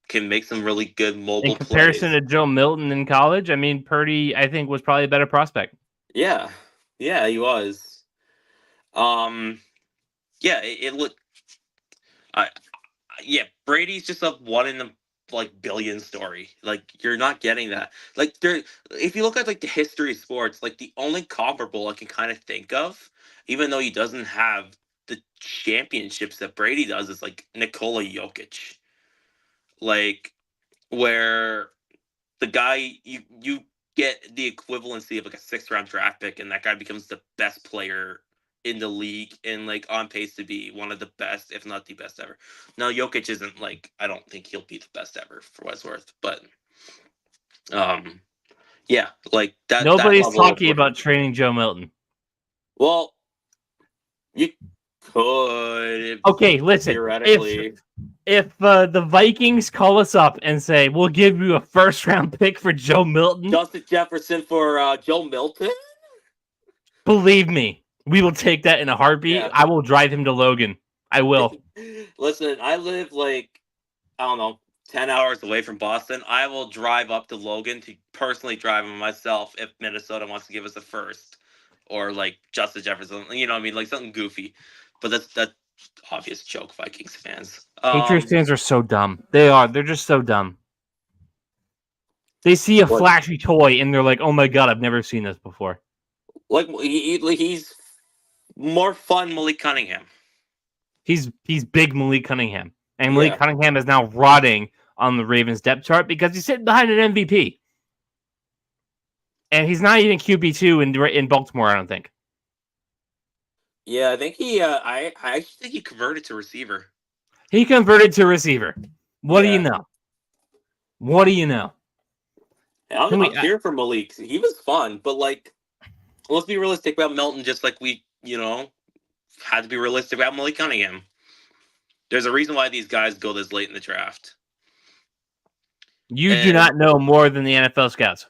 can make some really good mobile in comparison plays. to Joe Milton in college. I mean, Purdy, I think, was probably a better prospect. Yeah, he was. Yeah, it looked. Yeah, Brady's just a one in a billion story. Like, you're not getting that. Like, if you look at the history of sports, the only comparable I can kind of think of, even though he doesn't have the championships that Brady does, is Nikola Jokic. Where the guy you get the equivalency of a 6th round draft pick, and that guy becomes the best player in the league and on pace to be one of the best, if not the best ever. Now, Jokic isn't I don't think he'll be the best ever for what it's worth, but yeah, that. Nobody's that talking about trading Joe Milton. Well, you could. Okay, listen. Theoretically, if the Vikings call us up and say we'll give you a 1st round pick for Joe Milton, Justin Jefferson for Joe Milton, believe me, we will take that in a heartbeat. Yeah. I will drive him to Logan. I will. Listen, I live I don't know, 10 hours away from Boston. I will drive up to Logan to personally drive him myself if Minnesota wants to give us a 1st, or Justin Jefferson. You know what I mean? Something goofy. But that's obvious joke, Vikings fans. Patriots fans are so dumb. They are. They're just so dumb. They see a flashy toy and they're like, "Oh my God, I've never seen this before." He's more fun Malik Cunningham. He's big Malik Cunningham. And Malik Cunningham is now rotting on the Ravens depth chart because he's sitting behind an MVP. And he's not even QB2 in Baltimore, I don't think. Yeah, I think he I actually think he converted to receiver. He converted to receiver. What do you know? What do you know? I'm here for Malik. He was fun, but let's be realistic about Milton, just like we, had to be realistic about Malik Cunningham. There's a reason why these guys go this late in the draft. You do not know more than the NFL scouts.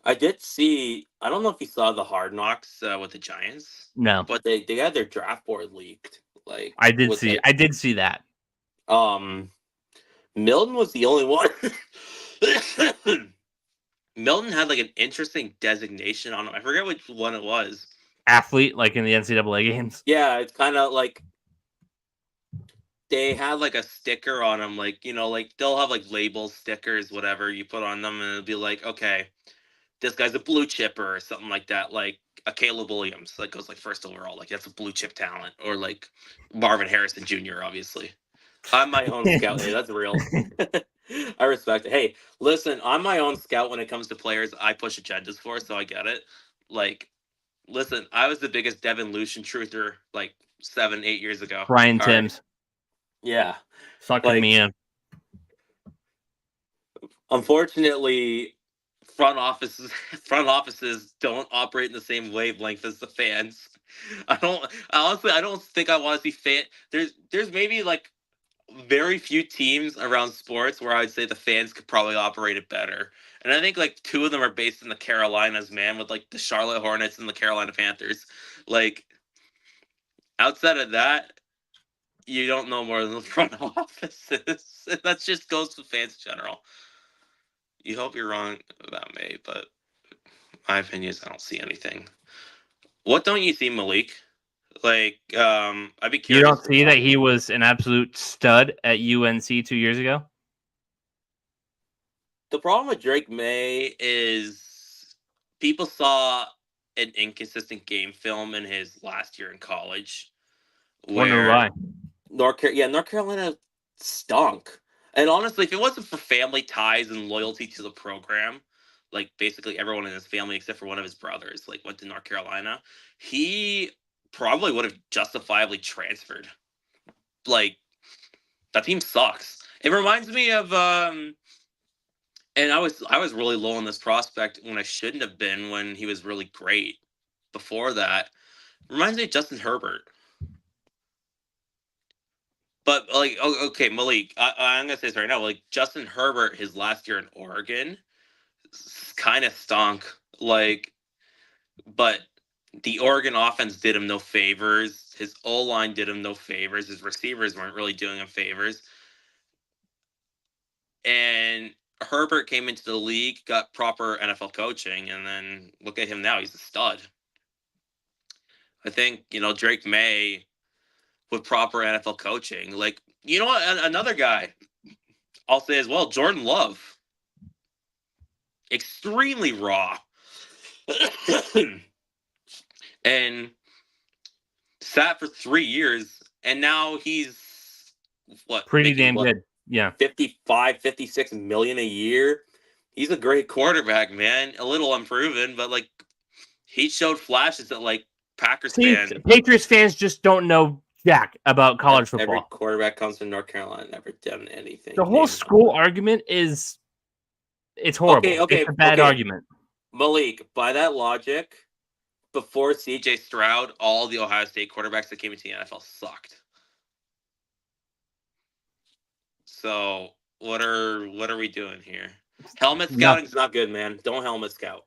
I did see, I don't know if you saw the Hard Knocks with the Giants. No. But they had their draft board leaked. I did see that. Milton was the only one. Milton had an interesting designation on him. I forget which one it was. Athlete, in the NCAA games. Yeah, it's kind of they had a sticker on them, they'll have labels, stickers, whatever you put on them, and it'll be okay, this guy's a blue chipper or something like that, a Caleb Williams, goes 1st overall, that's a blue chip talent, or Marvin Harrison Jr. Obviously, I'm my own scout. Hey, that's real. I respect it. Hey, listen, I'm my own scout when it comes to players I push agendas for, so I get it. Listen, I was the biggest Devin Lucien truther 7-8 years ago. Brian Timms. Right. Yeah. Sucking me in. Unfortunately, front offices don't operate in the same wavelength as the fans. I don't think I want to see fan. There's maybe like very few teams around sports where I'd say the fans could probably operate it better. And I think like two of them are based in the Carolinas, man, with like the Charlotte Hornets and the Carolina Panthers. Like outside of that, you don't know more than the front offices. That just goes to fans in general. You hope you're wrong about me, but my opinion is I don't see anything. What don't you see, Malik? Like, I'd be You curious. don't see that he was an absolute stud at UNC 2 years ago? The problem with Drake May is people saw an inconsistent game film in his last year in college. Wonder why. North Carolina stunk. And honestly, if it wasn't for family ties and loyalty to the program, like basically everyone in his family except for one of his brothers, like went to North Carolina, he probably would have justifiably transferred. Like that team sucks. It reminds me of and I was really low on this prospect when I shouldn't have been when he was really great. Before that, reminds me of Justin Herbert. But like, okay, Malik, I'm gonna say this right now. Like Justin Herbert, his last year in Oregon, kind of stunk. Like, but the Oregon offense did him no favors. His O-line did him no favors. His receivers weren't really doing him favors. And Herbert came into the league, got proper NFL coaching, and then look at him now. He's a stud. I think, Drake May with proper NFL coaching. Like, you know what? Another guy I'll say as well, Jordan Love. Extremely raw. And sat for 3 years, and now he's pretty damn good. Yeah. 55, 56 million a year. He's a great quarterback, man. A little unproven, but like he showed flashes that like Packers fans. Patriots fans just don't know jack about college football. Every quarterback comes from North Carolina, never done anything. The whole school argument it's horrible. Okay, it's a bad argument. Malik, by that logic, before CJ Stroud, all the Ohio State quarterbacks that came into the NFL sucked. So what are we doing here? Helmet scouting's not good, man. Don't helmet scout.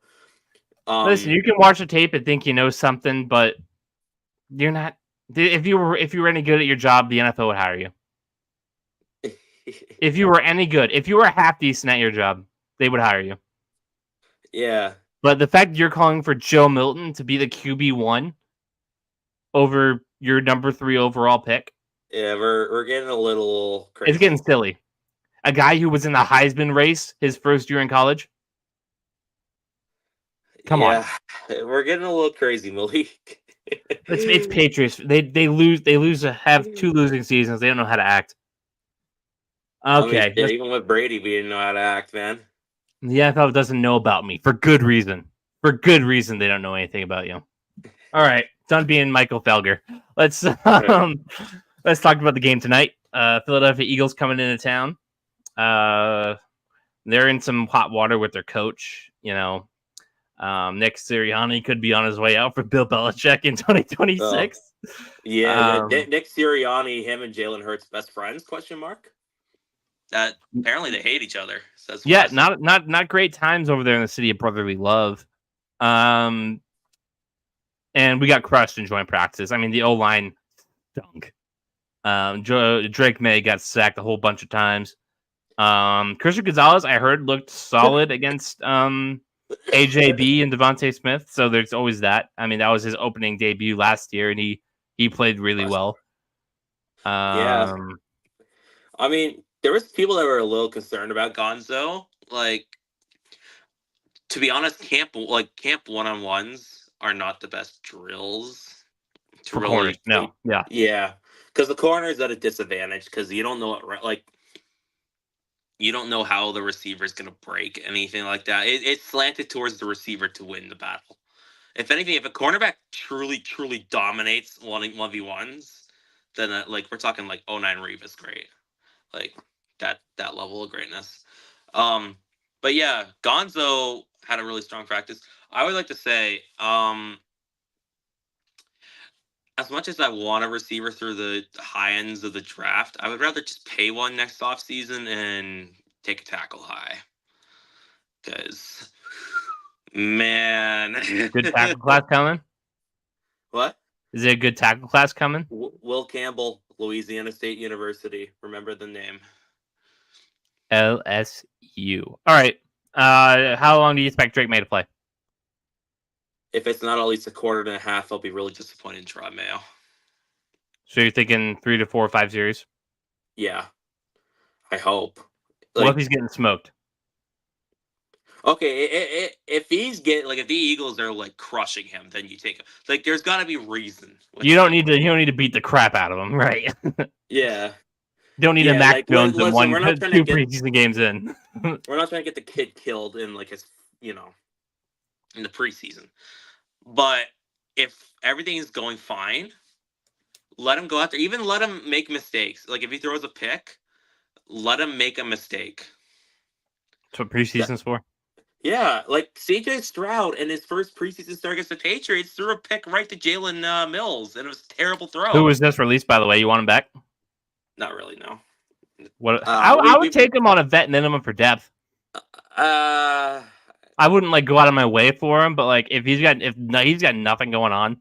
Listen, you can watch the tape and think you know something, but you're not. If you were any good at your job, the NFL would hire you. If you were any good, if you were half decent at your job, they would hire you. Yeah. But the fact that you're calling for Joe Milton to be the QB1 over your number 3 overall pick. Yeah, we're getting a little crazy. It's getting silly. A guy who was in the Heisman race his first year in college. Come on. We're getting a little crazy, Malik. It's Patriots. They lose have 2 losing seasons. They don't know how to act. Okay. Even with Brady, we didn't know how to act, man. The NFL doesn't know about me for good reason. For good reason, they don't know anything about you. All right, done being Michael Felger. Let's talk about the game tonight. Philadelphia Eagles coming into town. They're in some hot water with their coach. Nick Sirianni could be on his way out for Bill Belichick in 2026. Nick Sirianni, him and Jalen Hurts best friends? ? That apparently they hate each other. Yeah, not great times over there in the city of brotherly love. And we got crushed in joint practice. I mean, the O-line stunk. Drake May got sacked a whole bunch of times. Christian Gonzalez, I heard, looked solid against AJB and Devontae Smith. So there's always that. I mean, that was his opening debut last year, and he played really well. Yeah. I mean, there was people that were a little concerned about Gonzo. Like, to be honest, camp one-on-ones are not the best drills. For corners, no. Yeah. Yeah. Because the corner is at a disadvantage because you don't know you don't know how the receiver is going to break, anything like that. It's slanted towards the receiver to win the battle. If anything, if a cornerback truly, truly dominates 1v1s, then we're talking like 09 Revis great. Like that level of greatness. But yeah, Gonzo, had a really strong practice. I would like to say, as much as I want a receiver through the high ends of the draft, I would rather just pay one next offseason and take a tackle high. Because, man. Good tackle class coming? What? Is it a good tackle class coming? Will Campbell, Louisiana State University. Remember the name. LSU. All right. How long do you expect Drake May to play? If it's not at least a quarter and a half, I'll be really disappointed in Terod Mayo. So you're thinking 3 to 4 or 5 series? Yeah. I hope. What if he's getting smoked? Okay, if he's if the Eagles are like crushing him, then you take him. Like, there's got to be reason. You don't need to beat the crap out of him, right? Yeah. You don't need a Mac Jones in 2 preseason games in. We're not trying to get the kid killed in his in the preseason. But if everything is going fine, let him go out there. Even let him make mistakes. Like, if he throws a pick, let him make a mistake. That's what preseason's for. Yeah, like CJ Stroud in his first preseason start against the Patriots threw a pick right to Jalen Mills, and it was a terrible throw. Who was this released, by the way? You want him back? Not really, no. What? I would take him on a vet minimum for depth. I wouldn't go out of my way for him, but if he's got nothing going on,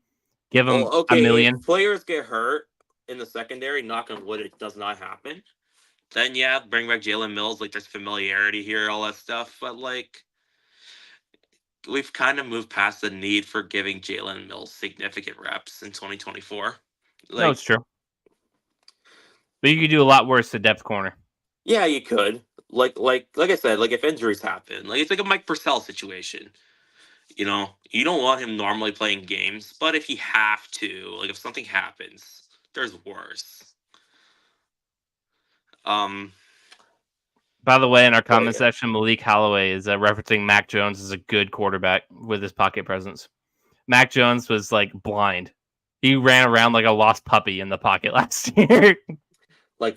give him $1 million. If players get hurt in the secondary, knock on wood, it does not happen. Then bring back Jalen Mills. There's familiarity here, all that stuff, but we've kind of moved past the need for giving Jalen Mills significant reps in 2024. No, it's true. But you could do a lot worse to depth corner. Yeah, you could. Like I said, if injuries happen, it's like a Mike Purcell situation. You don't want him normally playing games, but if you have to, if something happens, there's worse. By the way, in our comment section, Malik Holloway is referencing Mac Jones as a good quarterback with his pocket presence. Mac Jones was blind. He ran around like a lost puppy in the pocket last year.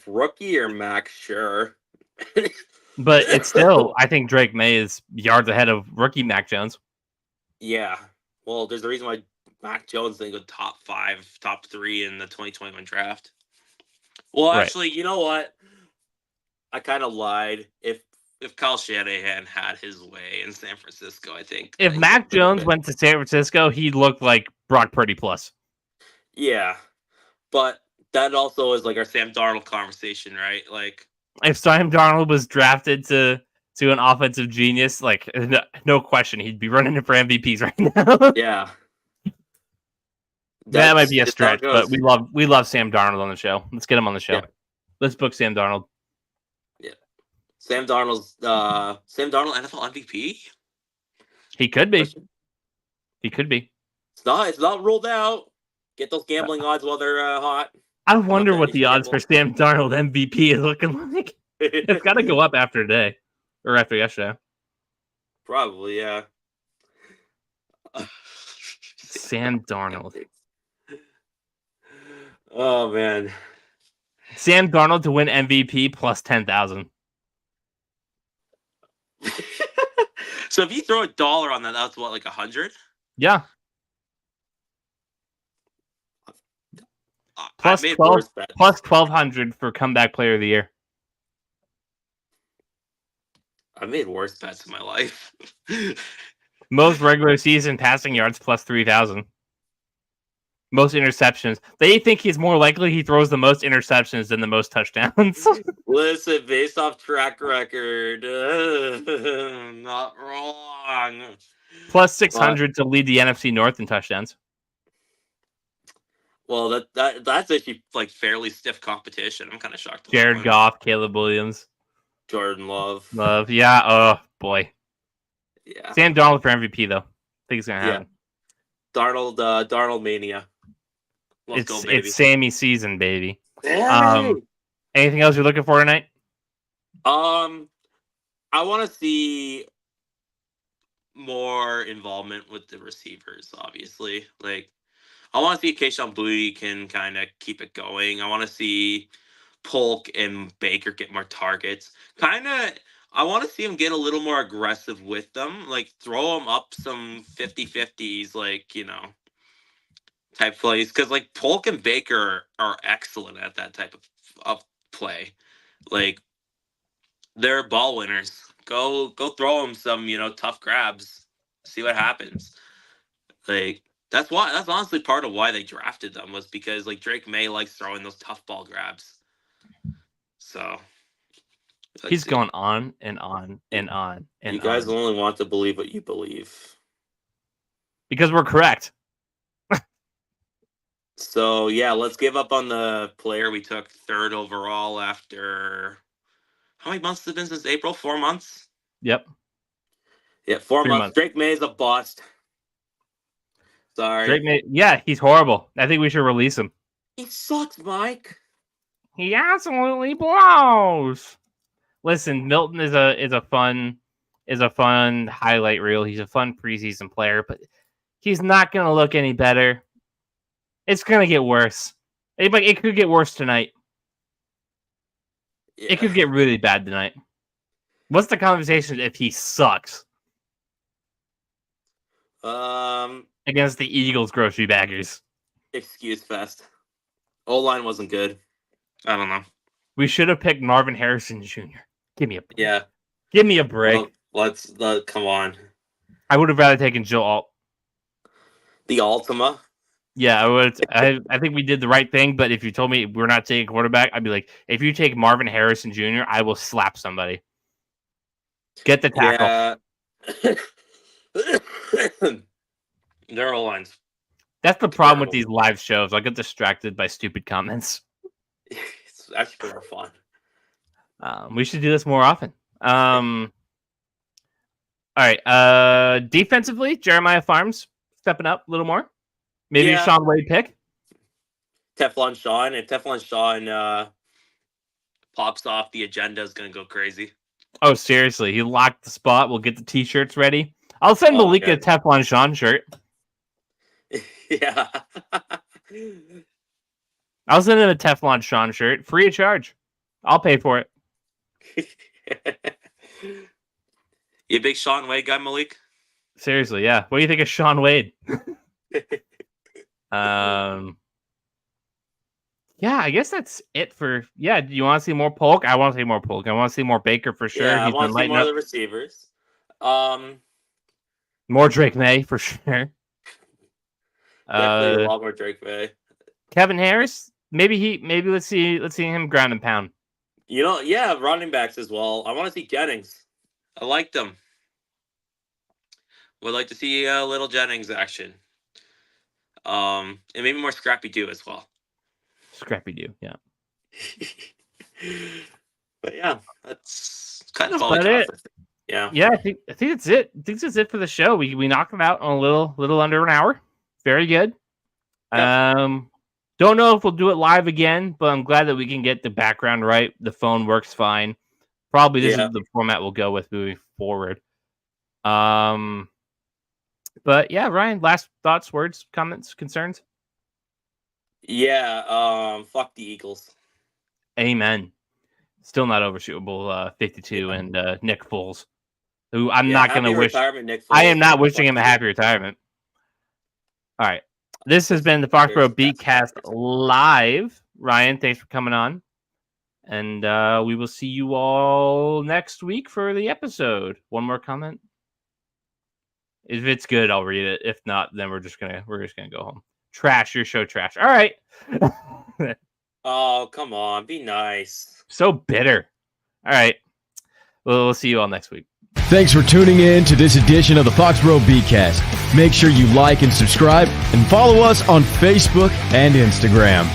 Rookie or Mac, sure. But it's still, I think Drake May is yards ahead of rookie Mac Jones. Yeah. Well, there's a reason why Mac Jones didn't go top 5, top 3 in the 2021 draft. Well, actually, you know what? I kind of lied. If Kyle Shanahan had his way in San Francisco, I think. If Mac Jones went to San Francisco, he'd look like Brock Purdy plus. Yeah. But that also is our Sam Darnold conversation, right? If Sam Darnold was drafted to an offensive genius, no question, he'd be running it for MVPs right now. Yeah. That might be a stretch, but we love Sam Darnold on the show. Let's get him on the show. Yeah. Let's book Sam Darnold. Yeah. Sam Darnold NFL MVP? He could be. He could be. It's not ruled out. Get those gambling odds while they're hot. I wonder what the odds for Sam Darnold MVP is looking like. It's got to go up after today or after yesterday. Probably, yeah. Sam Darnold. Oh, man. Sam Darnold to win MVP plus 10,000. So if you throw $1 on that, that's what, 100? Yeah. Plus 1,200 for comeback player of the year. I made worse bets in my life. Most regular season passing yards plus 3,000. Most interceptions. They think he's more likely he throws the most interceptions than the most touchdowns. Listen, based off track record, not wrong. Plus 600 to lead the NFC North in touchdowns. Well, that's actually fairly stiff competition. I'm kind of shocked. Jared Goff, Caleb Williams, Jordan Love, yeah. Oh boy. Yeah. Sam Darnold for MVP though. I think it's gonna happen. Yeah. Darnold mania. Let's go, baby. It's Sammy season, baby. Hey! Anything else you're looking for tonight? I want to see more involvement with the receivers. Obviously, I want to see Keyshawn Boutte can kind of keep it going. I want to see Polk and Baker get more targets. I want to see him get a little more aggressive with them. Like, throw him up some 50-50s, like, type plays. Because, like, Polk and Baker are excellent at that type of play. Like, they're ball winners. Go throw them some, tough grabs. See what happens. Like, that's honestly part of why they drafted them, was because, like, Drake May likes throwing those tough ball grabs. So... He's going on and on and on and you guys on. only want to believe what you believe. Because we're correct. So, yeah, let's give up on the player we took 3rd overall after... How many months has it been since April? 4 months? Yep. Yeah, 4 months. Drake May is a bust. Sorry. Drake May, yeah, he's horrible. I think we should release him. He sucks, Mike. He absolutely blows. Listen, Milton is a fun highlight reel. He's a fun preseason player, but he's not going to look any better. It's going to get worse. It could get worse tonight. Yeah. It could get really bad tonight. What's the conversation if he sucks? Against the Eagles grocery baggers. Excuse fest. O-line wasn't good. I don't know. We should have picked Marvin Harrison Jr. Give me a break. Yeah. Give me a break. Well, come on. I would have rather taken Joe Alt. The Ultima? Yeah, I would. I think we did the right thing, but if you told me we're not taking quarterback, I'd be like, if you take Marvin Harrison Jr., I will slap somebody. Get the tackle. Yeah. Their O-lines. That's the problem with these live shows. I get distracted by stupid comments. It's actually more fun. We should do this more often. All right. Defensively, Jeremiah Farms stepping up a little more. Maybe Sean Wade pick. Teflon Sean. And Teflon Sean pops off, the agenda is going to go crazy. Oh, seriously. He locked the spot. We'll get the T-shirts ready. I'll send Malik a Teflon Sean shirt. Yeah. I'll send him a Teflon Sean shirt. Free of charge. I'll pay for it. You a big Sean Wade guy, Malik? Seriously, yeah. What do you think of Sean Wade? Yeah, I guess that's it for... Yeah, do you want to see more Polk? I want to see more Polk. I want to see more Baker for sure. Yeah, I want to see more of the receivers. More Drake May for sure. Definitely a lot more Drake May. Kevin Harris? Maybe let's see him ground and pound. Running backs as well. I want to see Jennings. I like them. Would like to see a little Jennings action. And maybe more Scrappy Doo as well. Scrappy Doo, yeah. But yeah, that's kind of all it. Yeah. Yeah, I think that's it. I think that's it for the show. We knocked it out in a little under an hour. Very good. Yep. Don't know if we'll do it live again, but I'm glad that we can get the background right. The phone works fine. Probably this is the format we'll go with moving forward. But yeah, Ryan, last thoughts, words, comments, concerns? Yeah, fuck the Eagles. Amen. Still not over Super Bowl 52 and Nick Foles, who I'm not going to wish. I am not wishing him a happy retirement. All right. This has been the Foxboro BeatCast live. Ryan, thanks for coming on. And we will see you all next week for the episode. One more comment. If it's good, I'll read it. If not, then we're just gonna go home. Trash, your show trash. All right. Oh, come on. Be nice. So bitter. All right. We'll see you all next week. Thanks for tuning in to this edition of the Foxboro BeatCast. Make sure you like and subscribe and follow us on Facebook and Instagram.